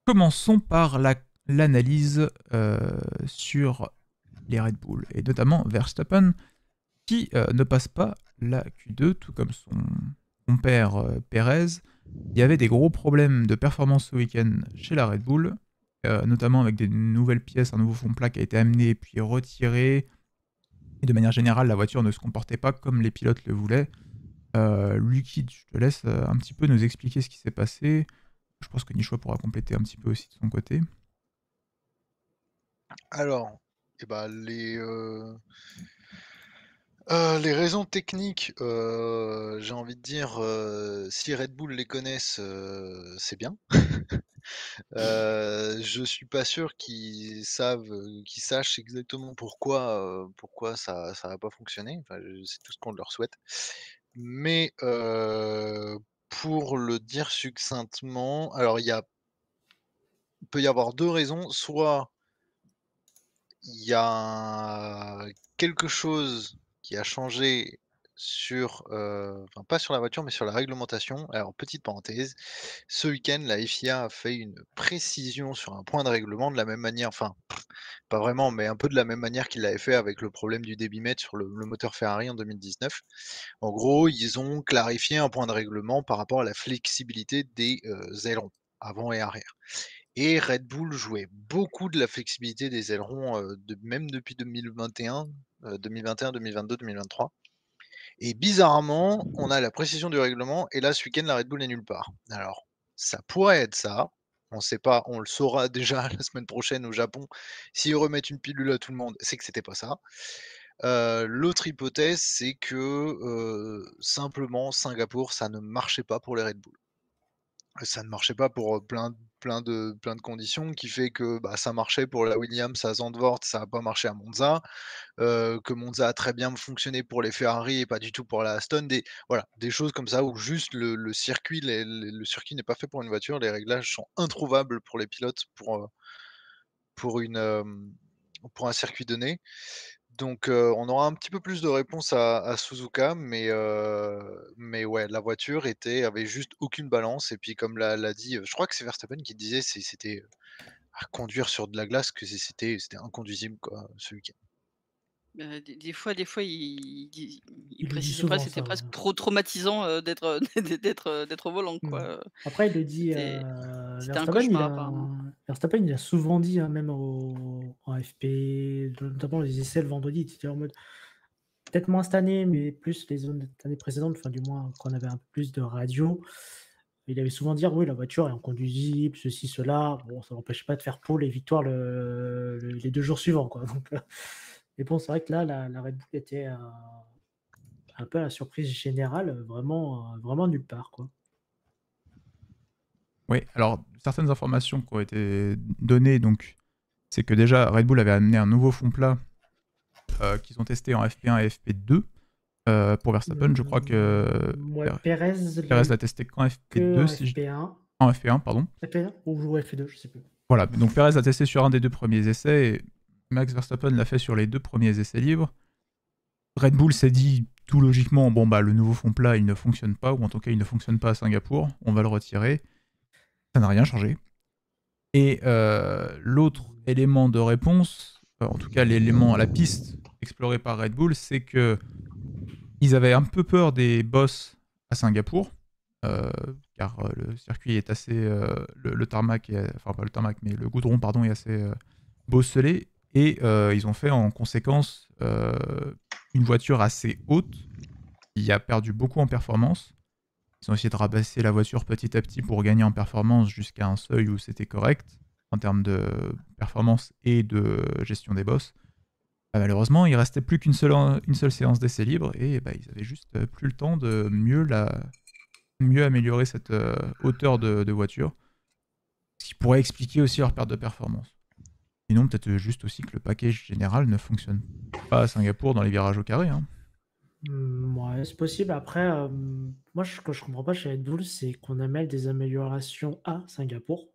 Commençons par l'analyse sur les Red Bull, et notamment Verstappen, qui ne passe pas la Q2, tout comme son compère Perez. Il y avait des gros problèmes de performance ce week-end chez la Red Bull, notamment avec des nouvelles pièces, un nouveau fond plat qui a été amené puis retiré. Et de manière générale, la voiture ne se comportait pas comme les pilotes le voulaient. Lucky, je te laisse un petit peu nous expliquer ce qui s'est passé. Je pense que Nishwa pourra compléter un petit peu aussi de son côté. Alors, les raisons techniques, j'ai envie de dire, si Red Bull les connaissent, c'est bien. Je suis pas sûr qu'ils sachent exactement pourquoi ça va pas fonctionner. Enfin, c'est tout ce qu'on leur souhaite. Mais, pour le dire succinctement, alors il peut y avoir 2 raisons. Soit il y a quelque chose qui a changé enfin pas sur la voiture, mais sur la réglementation. Alors petite parenthèse, ce week-end, la FIA a fait une précision sur un point de règlement de la même manière, enfin, pas vraiment, mais un peu de la même manière qu'ils l'avaient fait avec le problème du débitmètre sur le moteur Ferrari en 2019. En gros, ils ont clarifié un point de règlement par rapport à la flexibilité des, ailerons, avant et arrière. Et Red Bull jouait beaucoup de la flexibilité des ailerons, même depuis 2021, 2021, 2022, 2023. Et bizarrement, on a la précision du règlement et là, ce week-end, la Red Bull est nulle part. Alors, ça pourrait être ça, on sait pas, on le saura déjà la semaine prochaine au Japon. S'ils remettent une pilule à tout le monde, c'est que c'était pas ça. L'autre hypothèse, c'est que, simplement Singapour, ça ne marchait pas pour les Red Bull. Ça ne marchait pas pour, plein de conditions qui fait que, bah, ça marchait pour la Williams à Zandvoort, ça a pas marché à Monza, que Monza a très bien fonctionné pour les Ferrari et pas du tout pour la Aston. Des choses comme ça où juste le circuit le circuit n'est pas fait pour une voiture, les réglages sont introuvables pour les pilotes pour une, pour un circuit donné. Donc, on aura un petit peu plus de réponses à Suzuka, mais ouais, la voiture avait juste aucune balance et puis comme l'a dit, je crois que c'est Verstappen qui disait c'était, à conduire sur de la glace que c'était inconduisible quoi, ce week-end. Des fois, il Il le dit précisait pas, souvent c'était ça, ouais. presque trop traumatisant, d'être, d'être au volant, Mmh. quoi, Après, il le dit, c'était un Verstappen, cauchemar apparemment. Il a souvent dit, hein, même en FP, notamment les essais le vendredi, il était en mode: «Peut-être moins cette année, mais plus les années précédentes», enfin, du moins, quand on avait un peu plus de radio. Il avait souvent dire: «Oui, la voiture est inconduisible, ceci, cela». Bon, ça n'empêche pas de faire pole et victoire les 2 jours suivants, quoi, donc mais bon, c'est vrai que là, la Red Bull était, un peu à la surprise générale, vraiment nulle part, quoi. Oui, alors certaines informations qui ont été données, donc, c'est que déjà Red Bull avait amené un nouveau fond plat qu'ils ont testé en FP1 et FP2. Pour Verstappen, je crois que Ouais, Pérez l'a Perez eu l'a testé qu'en que FP2, en si je... FP1. en FP1, pardon. FP1 ou FP2, je sais plus. Voilà, donc Perez l'a testé sur un des deux premiers essais et Max Verstappen l'a fait sur les deux premiers essais libres. Red Bull s'est dit tout logiquement, bon bah le nouveau fond plat il ne fonctionne pas, ou en tout cas il ne fonctionne pas à Singapour, on va le retirer. Ça n'a rien changé. Et l'autre élément de réponse, en tout cas l'élément à la piste explorée par Red Bull, c'est que ils avaient un peu peur des boss à Singapour, euh, car le circuit est assez, le tarmac, enfin pas le tarmac, mais le goudron pardon est assez bosselé, et ils ont fait en conséquence une voiture assez haute qui a perdu beaucoup en performance. Ils ont essayé de rabaisser la voiture petit à petit pour gagner en performance jusqu'à un seuil où c'était correct en termes de performance et de gestion des boss. Malheureusement, il restait plus une seule séance d'essai libre et bah, ils avaient juste plus le temps de mieux améliorer cette hauteur de voiture, ce qui pourrait expliquer aussi leur perte de performance. Sinon, peut-être juste aussi que le package général ne fonctionne pas à Singapour dans les virages au carré, hein. Ouais, c'est possible. Après, moi, ce que je comprends pas chez Red Bull, c'est qu'on amène des améliorations à Singapour.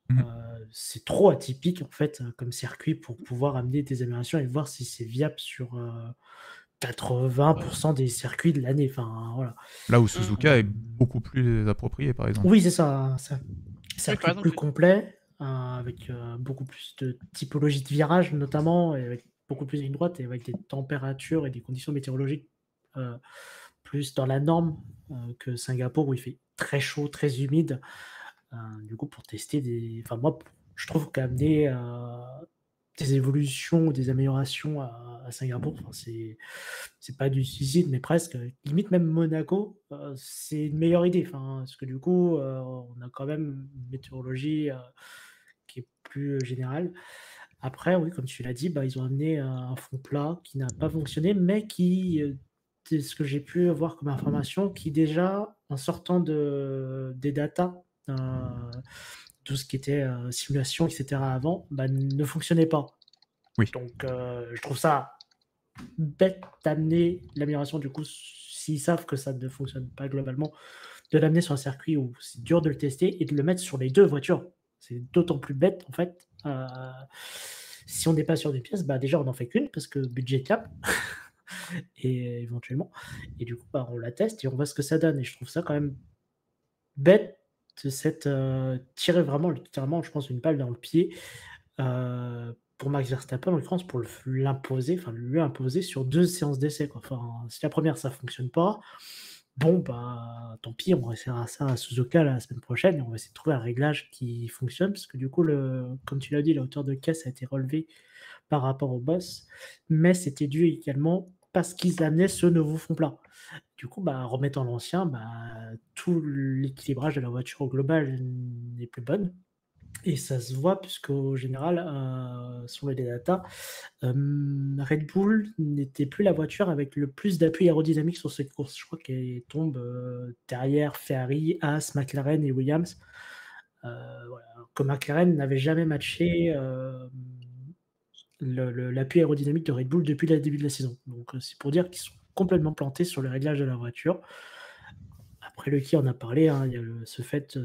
Mhm. C'est trop atypique, en fait, comme circuit pour pouvoir amener des améliorations et voir si c'est viable sur, 80 des circuits de l'année. Enfin, voilà. Là où Mmh. Suzuka est beaucoup plus approprié, par exemple. Oui, c'est ça, ça. circuit exemple, plus oui. complet, avec beaucoup plus de typologie de virage notamment, et avec beaucoup plus de lignes droites et avec des températures et des conditions météorologiques euh, plus dans la norme que Singapour où il fait très chaud, très humide. Du coup, pour tester des. Enfin, moi, je trouve qu'amener des évolutions ou des améliorations à Singapour, enfin, c'est pas du suicide, mais presque. Limite, même Monaco, c'est une meilleure idée. Enfin, parce que du coup, on a quand même une météorologie qui est plus générale. Après, oui, comme tu l'as dit, bah, ils ont amené un fond plat qui n'a pas fonctionné, mais qui, de ce que j'ai pu avoir comme information, qui déjà, en sortant des datas, tout ce qui était simulation, etc. avant, bah, ne fonctionnait pas. Oui. Donc, je trouve ça bête d'amener l'amélioration, du coup, s'ils savent que ça ne fonctionne pas globalement, de l'amener sur un circuit où c'est dur de le tester et de le mettre sur les deux voitures. C'est d'autant plus bête, en fait. Si on n'est pas sur des pièces, bah déjà, on n'en fait qu'une parce que budget cap, et éventuellement. Et du coup, bah, on la teste et on voit ce que ça donne. Et je trouve ça quand même bête de s'être tiré vraiment, littéralement, je pense, une balle dans le pied pour Max Verstappen, en l'occurrence, pour l'imposer, enfin lui imposer sur 2 séances d'essai, quoi. Enfin, si la première ça fonctionne pas, bon, bah, tant pis, on essaiera ça à Suzuka la semaine prochaine et on va essayer de trouver un réglage qui fonctionne parce que du coup, comme tu l'as dit, la hauteur de caisse a été relevée par rapport au boss, mais c'était dû également parce qu'ils amenaient ce nouveau fond plat. Du coup, bah, remettant l'ancien, bah, tout l'équilibrage de la voiture au global n'est plus bonne. Et ça se voit puisqu'au général, sur les data, Red Bull n'était plus la voiture avec le plus d'appui aérodynamique sur cette course. Je crois qu'elle tombe derrière Ferrari, Haas, McLaren et Williams. Voilà. Que McLaren n'avait jamais matché l'appui aérodynamique de Red Bull depuis le début de la saison. Donc c'est pour dire qu'ils sont complètement plantés sur le réglage de la voiture. Après, Lucky en a parlé, hein, il y a ce fait,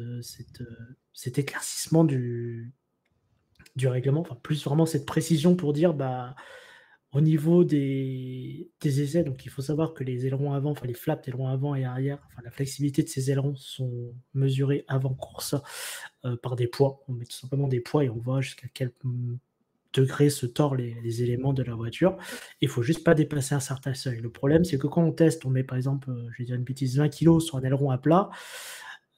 cet éclaircissement du règlement, enfin plus vraiment cette précision pour dire bah, au niveau des essais, donc il faut savoir que les ailerons avant, enfin les flaps d'ailerons avant et arrière, enfin la flexibilité de ces ailerons sont mesurés avant course par des poids. On met tout simplement des poids et on voit jusqu'à quel degré se tord les éléments de la voiture. Il faut juste pas dépasser un certain seuil. Le problème, c'est que quand on teste, on met par exemple, je vais dire une bêtise, 20 kg sur un aileron à plat,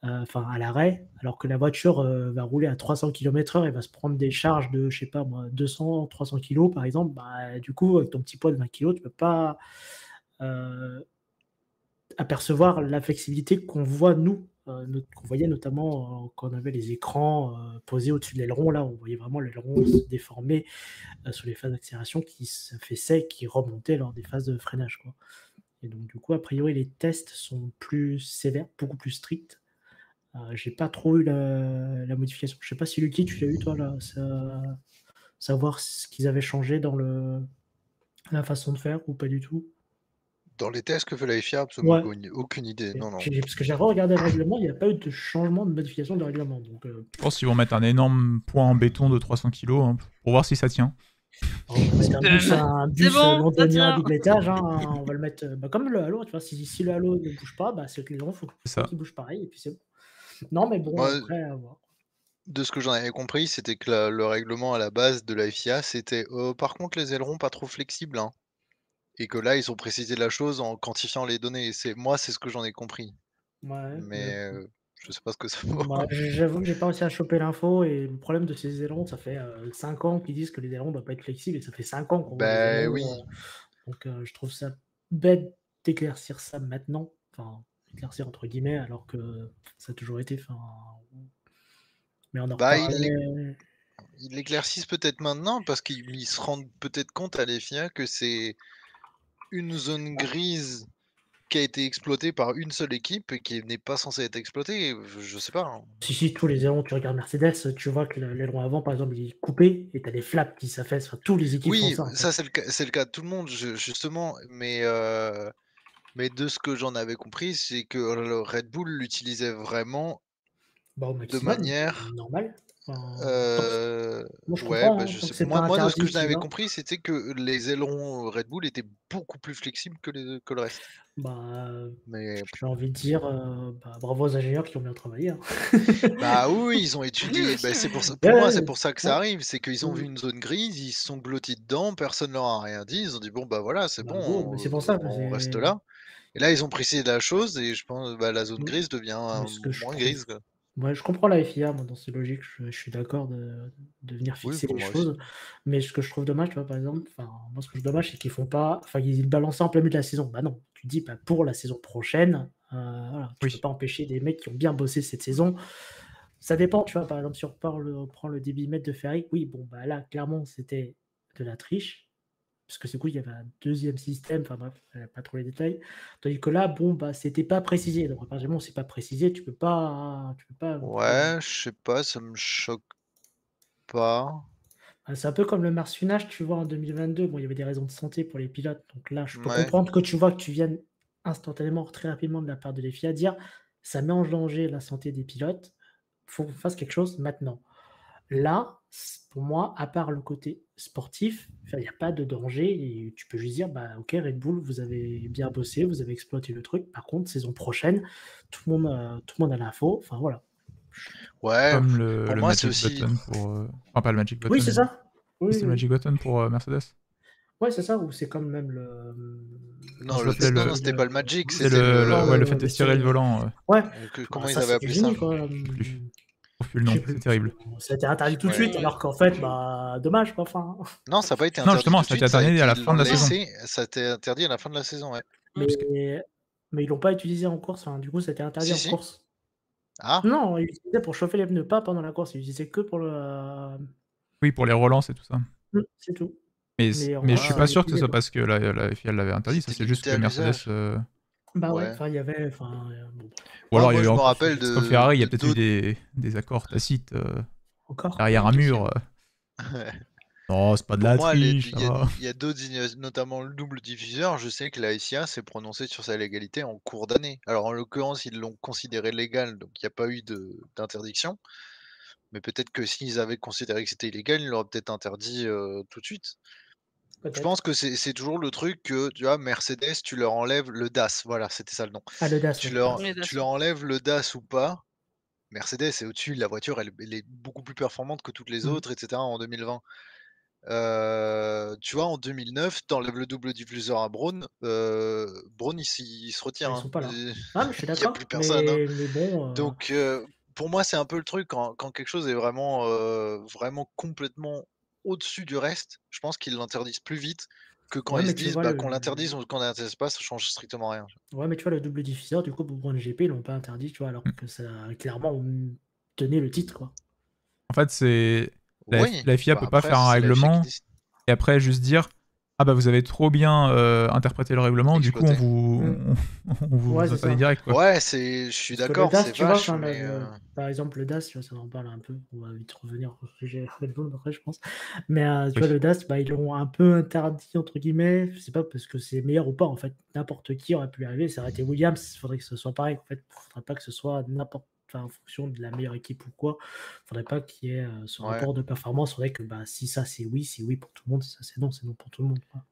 enfin à l'arrêt, alors que la voiture va rouler à 300 km/h et va se prendre des charges de, je sais pas moi, 200, 300 kg par exemple, bah, du coup, avec ton petit poids de 20 kg, tu peux pas apercevoir la flexibilité qu'on voit nous, qu'on voyait notamment quand on avait les écrans posés au-dessus de l'aileron. Là, on voyait vraiment l'aileron se déformer sur les phases d'accélération qui s'affaissaient, qui remontaient lors des phases de freinage, quoi. Et donc, du coup, a priori, les tests sont plus sévères, beaucoup plus stricts. J'ai pas trop eu la modification. Je sais pas si Lucky, tu l'as eu toi là, savoir ce qu'ils avaient changé dans la façon de faire ou pas du tout? Dans les tests que fait la FIA, absolument Ouais, aucune idée. OK. Non, non. Parce que j'ai regardé le règlement, il n'y a pas eu de changement, de modification du règlement. Donc, Je pense qu'ils vont mettre un énorme point en béton de 300 kg hein, pour voir si ça tient. on va mettre un C'est bus bon, ça londonien à tient. double étage, hein, on va le mettre bah, comme le halo, tu vois. Si le halo ne bouge pas, bah, c'est que les ailerons, faut C'est ça. qu'ils bougent pareil, et puis c'est bon. Non, mais bon, Moi, après, à voir. de ce que j'en avais compris, c'était que le règlement à la base de la FIA, c'était par contre les ailerons pas trop flexibles, hein. Et que là, ils ont précisé la chose en quantifiant les données. C'est ce que j'en ai compris. Ouais, mais Mais je sais pas ce que ça vaut. moi, j'avoue que j'ai pas réussi à choper l'info et le problème de ces ailerons, ça fait 5 ans qu'ils disent que les ailerons doivent pas être flexibles et ça fait 5 ans qu'on voit les Ben ailerons. oui. Donc je trouve ça bête d'éclaircir ça maintenant. Enfin, éclaircir entre guillemets, alors que ça a toujours été. Enfin, mais on en Bah, reparlait. ils l'éclaircissent peut-être maintenant parce qu'ils se rendent peut-être compte à la FIA que c'est une zone grise qui a été exploitée par une seule équipe et qui n'est pas censée être exploitée. Je sais pas, hein. Si, tous les ailerons, tu regardes Mercedes, tu vois que l'aileron avant, par exemple, il est coupé et tu as les flaps qui s'affaissent. Enfin, tous les équipes font Oui, ça en fait. ça c'est le cas de tout le monde justement, mais de ce que j'en avais compris, c'est que le Red Bull l'utilisait vraiment Bah, au de maximum, manière normal. Enfin, moi, je Ouais, comprends, bah, hein, je tant que sais. c'est pas Moi, de ce que interdit, j'en tu avais vas. compris, c'était que les ailerons Red Bull étaient beaucoup plus flexibles que le reste. Bah, Mais j'ai envie de dire, bravo aux ingénieurs qui ont bien travaillé, hein. bah oui, ils ont Oui, étudié. Bah, aussi, c'est pour oui. ça. Pour moi, c'est Ouais, pour ça que ouais. ça arrive. C'est qu'ils ont vu Mmh. une zone grise, ils se sont blottis dedans, personne leur a rien dit. Ils ont dit bon bah voilà, c'est Bah, bon, go, mais c'est pour ça, on reste c'est là. Et là, ils ont précisé la chose et je pense bah, la zone mmh, grise devient mais ce que je moins trouve grise, quoi. ouais, je comprends la FIA, moi, dans ces logiques, je suis d'accord de venir Oui, fixer pour les moi aussi. choses, mais ce que je trouve dommage, tu vois, par exemple, enfin, moi, ce que je trouve dommage, c'est qu'ils font pas enfin, ils balancent ça en plein milieu de la saison. Bah non, tu dis, bah, pour la saison prochaine, voilà, tu peux Oui. pas empêcher des mecs qui ont bien bossé cette saison. Ça dépend, tu vois, par exemple, si on prend le débitmètre de Ferrari, oui, bon, bah, là, clairement, c'était de la triche, parce que c'est cool, il y avait un deuxième système, enfin bref, pas trop les détails. Tandis que là, bon, bah, c'était pas précisé. Donc à partir du moment où c'est pas précisé, tu peux pas non plus, Ouais, je sais pas, ça me choque pas. c'est un peu comme le marsuinage, tu vois, en 2022, bon, il y avait des raisons de santé pour les pilotes. Donc là, je peux Ouais. comprendre que tu vois que tu viennes instantanément, très rapidement de la part de la FIA dire: «Ça met en danger la santé des pilotes, faut qu'on fasse quelque chose maintenant». Là, pour moi, à part le côté sportif, enfin, il y a pas de danger et tu peux juste dire: «Bah, OK, Red Bull, vous avez bien bossé, vous avez exploité le truc. Par contre, saison prochaine, tout le monde a l'info». Enfin, voilà. Ouais, Comme pour le moi, c'est Magic aussi. Button pour. Enfin, pas le Magic Oui, Button. c'est ça. Oui, Oui, c'est le oui. Magic Button pour Mercedes. Ouais, c'est ça, ou c'est comme même Comment Non, ça s'appelait non, le. c'était pas le Magic, C'est c'était le. ouais, le fait le d'étirer le steering, volant. ouais, bah, Comment ils ça, avaient c'était appelé ça? génie, quoi, Je sais plus. Je trouve plus le je sais nom, plus, c'est terrible. ça a été interdit tout de Ouais. suite, alors qu'en fait, bah, dommage, quoi, enfin, Non, ça n'a pas été Non, interdit justement, tout de ça a été suite, interdit à la ils fin l'ont de la saison. laissé, ça a été interdit à la fin de la saison, ouais. Mmh. Puisque- mais ils l'ont pas utilisé en course, enfin, du coup, ça a été interdit Si, en si. course. Ah, Non, ils l'utilisaient pour chauffer les pneus, pas pendant la course, ils l'utilisaient que pour Oui, pour les relances et tout ça. c'est tout. Mais, Mais en mais je suis course, pas ils ah, sûr que ce l'utilisaient soit pas. parce que la FIA l'avait interdit, ça c'était c'est juste limité que à Mercedes. l'usage. Bah ouais, Ouais. enfin, il y avait, enfin, bon, Ou Ouais, alors il y moi, a eu je me encore. rappelle Parce qu'au Ferrari, il y a de peut-être eu d'autres. des accords tacites encore, derrière un mur. possible. Non, c'est pas de Pour la moi, triche, ça va. il y a d'autres, notamment le double diffuseur. Je sais que la FIA s'est prononcée sur sa légalité en cours d'année. Alors, en l'occurrence, ils l'ont considéré légal, donc il n'y a pas eu d'interdiction. Mais peut-être que s'ils avaient considéré que c'était illégal, ils l'auraient peut-être interdit tout de suite. Je pense Peut-être. que c'est toujours le truc que, tu vois, Mercedes, tu leur enlèves le DAS. Voilà, c'était ça le nom. Ah, le DAS, ouais, Les Tu DAS, leur ouais. enlèves le DAS ou pas. Mercedes est au-dessus, la voiture, elle est beaucoup plus performante que toutes les Mmh. autres, etc. en 2020. Tu vois, en 2009, t'enlèves le double diffuseur à Braun, Braun, il se retire, Bah, ils hein. sont pas là. Ah, mais je suis Il y a plus d'accord, personne, hein. mais bon, Donc, pour moi, c'est un peu le truc quand quelque chose est vraiment, vraiment complètement au-dessus du reste, je pense qu'ils l'interdisent plus vite que quand ouais, ils mais se tu disent: vois «Bah, le qu'on l'interdise ou qu'on l'interdise pas, ça change strictement rien». ouais, mais tu vois le double diffuseur, du coup, pour MotoGP, ils l'ont pas interdit, tu vois? Alors que ça clairement, tenait le titre, quoi. En fait, c'est. Oui, La FIA bah, peut pas après, faire un c'est la FIA qui règlement décide. et après juste dire ah bah vous avez trop bien interprété le règlement, du coup Exploiter. Mmh. on Ouais, vous c'est interdit ça. direct quoi. Ouais, je suis Parce que le d'accord, DAS, c'est tu vois, vache, enfin, mais par exemple, le DAS, tu vois, ça en parle un peu. On va vite revenir au sujet Red Bull après, je pense. Mais tu vois, Oui. le DAS, bah, ils l'ont un peu interdit, entre guillemets. C'est pas parce que c'est meilleur ou pas, en fait. N'importe qui aurait pu y arriver. Ça aurait été Williams, il faudrait que ce soit pareil. En fait, il faudrait pas que ce soit n'importe. Enfin, en fonction de la meilleure équipe ou quoi, il faudrait pas qu'il y ait ce ouais. rapport de performance. Il faudrait que bah, si ça c'est oui pour tout le monde, si ça c'est non pour tout le monde, quoi.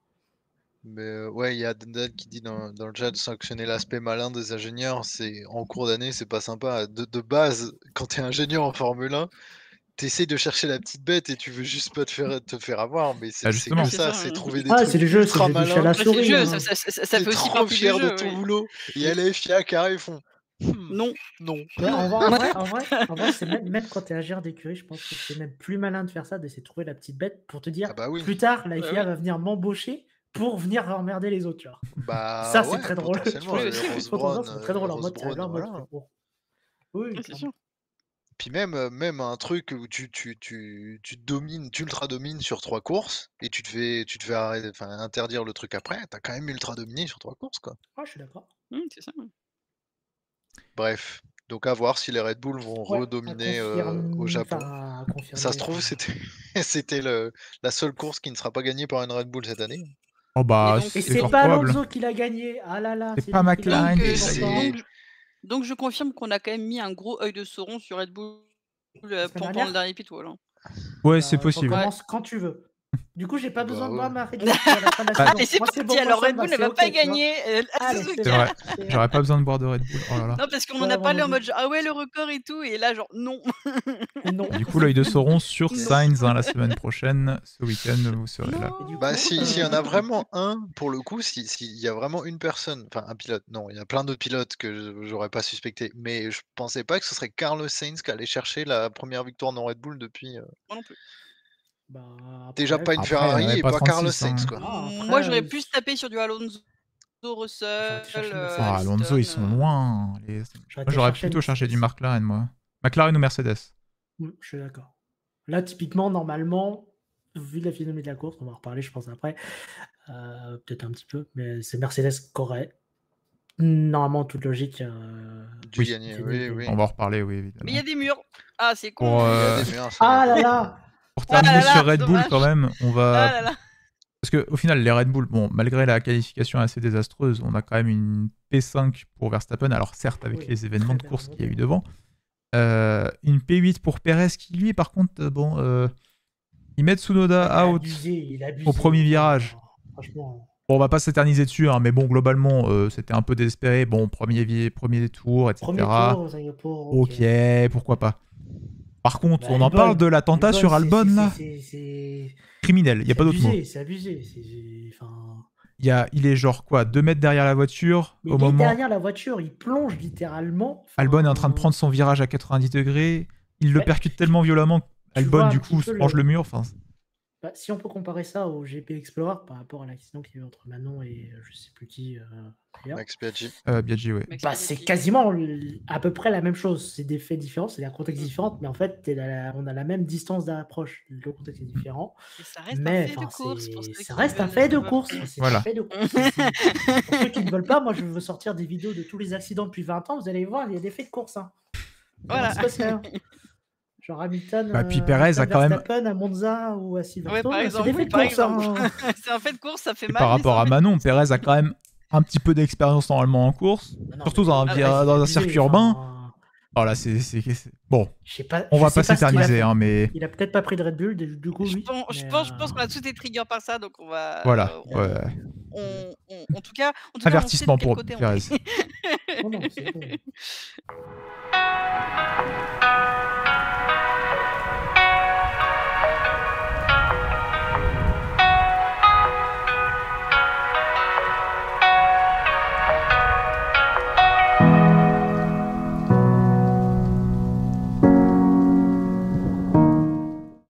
Mais ouais, il y a Dendal qui dit dans le chat de sanctionner l'aspect malin des ingénieurs, c'est en cours d'année, c'est pas sympa. De base, quand t'es ingénieur en Formule 1, t'essayes de chercher la petite bête et tu veux juste pas te faire avoir, mais Bah c'est Oui, que justement. c'est ça, ça, c'est ouais. trouver des Ah, c'est trucs ultra le jeu du chat à malins. la Bah, c'est le souris, jeu, hein. ça T'es fait aussi trop partie du fier de jeu, ton oui. boulot. Et il y a la FIA qui arrive, ils font Non. non. Ouais, Ouais. en vrai, c'est même quand tu es ingénieur d'écurie, je pense que c'est même plus malin de faire ça, d'essayer de trouver la petite bête pour te dire Ah bah oui. plus tard, la Bah FIA oui. va venir m'embaucher pour venir emmerder les autres, tu vois. Ça, Bah c'est ouais, très drôle. Tu potentiellement, vois, Oui, les aussi, oui. quand on Rose sort, c'est très drôle. En mode, t'es Brown, là en mode, voilà. bon. Oui, Oui, c'est clairement. sûr. Puis même un truc où tu domines, tu ultra domines sur 3 courses et tu te fais interdire le truc après, tu as quand même ultra dominé sur 3 courses, quoi. Ah, je suis d'accord. C'est ça. Ouais. Bref, donc à voir si les Red Bull vont Ouais, à redominer, au confirmer, Japon. enfin, à Ça confirmer, se trouve, enfin. c'était la seule course qui ne sera pas gagnée par une Red Bull cette année. Oh Et bah donc, Et c'est c'est fort pas probable. Alonso qui l'a gagné. Ah là là, C'est c'est pas lui qui l'a McLaren donc, qui Et l'a gagné gagné. c'est donc je confirme qu'on a quand même mis un gros œil de sauron sur Red Bull semaine Pendant dernière. le dernier pitwall. Hein. Ouais, c'est Bah, possible. recommence quand tu veux. Du coup, j'ai pas besoin de ouais. boire ma Red Bull pour la fin de la Ah, saison. Et c'est Moi, c'est parti, bon, alors moi, ça Red me va, Bull ne c'est va ok, pas tu vois. gagner la Allez, Suzuka. c'est C'est bon. vrai. J'aurais pas besoin de boire de Red Bull. Oh là là. Non, parce qu'on Ouais, en a moi parlé non en mode plus. ah ouais, le record et tout, et là, genre non. Non. Du coup, l'œil de Sauron sur Non. Sainz la semaine prochaine. Ce week-end, vous serez là. Non. Et du Bah, coup, s'il y en a vraiment un, pour le coup, s'il y a vraiment une personne, enfin un pilote, non, il y a plein d'autres pilotes que j'aurais pas suspecté, mais je pensais pas que ce serait Carlos Sainz qui allait chercher la première victoire non Red Bull depuis. Moi non plus. bah, Déjà après, pas une Après, il y en Ferrari avait et pas pas Carlos 36. Sainz, Hein. quoi. Ah, Moi, après, j'aurais plus tapé sur du Alonso, J'aurais Russell, été chercher une Mercedes. Ah, Alonso, ils sont loin. Moi, j'aurais plutôt cherché du McLaren, moi. McLaren ou Mercedes. Je suis d'accord. Là, typiquement, normalement, vu la physionomie de la course, on va en reparler, je pense, après, peut-être un petit peu, mais c'est Mercedes qui aurait normalement toute logique. Dû Oui. gagner, c'est oui, nul, oui. On va en reparler, oui, Mais il y évidemment. a des murs. Ah, c'est con. Pour, Il y a des murs, ça Ah va. là là pour Ah là terminer là, sur Red Bull, dommage. quand même, on Ah va. là là. Parce qu'au final, les Red Bull, bon, malgré la qualification assez désastreuse, on a quand même une P5 pour Verstappen. Alors, certes, avec Oui, les événements de très course bien qu'il y a eu remonté. devant. Une P8 pour Perez, qui lui, par contre, bon, ils mettent Tsunoda out Il a abusé. au premier virage. Franchement. Bon, on va pas s'éterniser dessus, hein, mais bon, globalement, c'était un peu désespéré. Bon, premier tour, etc. Premier tour, Singapour, Ok, pourquoi pas. Par contre, Bah, on en Albon, parle de l'attentat Albon, sur c'est- Albon, c'est- là. c'est- Criminel, il n'y a pas d'autre mot. C'est abusé. Enfin, Il est genre quoi, 2 mètres derrière la voiture mais au il est moment. derrière la voiture, il plonge littéralement. Albon est en train de prendre son virage à 90 degrés. Il le Ouais. percute tellement violemment qu'Albon, vois du un coup, petit se peu mange le- le mur. Enfin, Bah, si on peut comparer ça au GP Explorer par rapport à l'accident qu'il y a eu entre Manon et je sais plus qui d'ailleurs, Max Biaggi. Biaggi, ouais. Max bah, Biaggi. c'est quasiment à peu près la même chose. C'est des faits différents, c'est des contextes différents, mais en fait, on a la même distance d'approche. Le contexte est différent. Et ça reste Mais un fait de enfin, course. Pour ceux ça qui reste un veulent fait de savoir. course. C'est Voilà. un fait de course. Pour ceux qui ne veulent pas, moi je veux sortir des vidéos de tous les accidents depuis 20 ans. Vous allez voir, il y a des faits de course. Hein. Voilà. C'est ce que c'est. Hein. Genre Hamilton, Bah, puis Perez a quand même- Verstappen à Monza ou à Silverstone, par c'est exemple, des oui, faits de par course. Hein. C'est un fait de course, ça fait Et mal. par mais rapport c'est un à fait de Manon, course. Perez a quand même un petit peu d'expérience normalement en course. Non, Surtout mais- dans un, Ah, vira- ouais, dans un abusé, circuit urbain. enfin, Oh là, bon, je sais pas, on je va sais pas ce qu'il a s'éterniser, fait. hein, mais Il a peut-être pas pris de Red Bull, du coup, Je oui. pense qu'on a tous été triggers par ça, donc on va. voilà. on- Ouais. En tout cas, on sait Avertissement de quel pour côté on Perez. est. Non, non, c'est bon.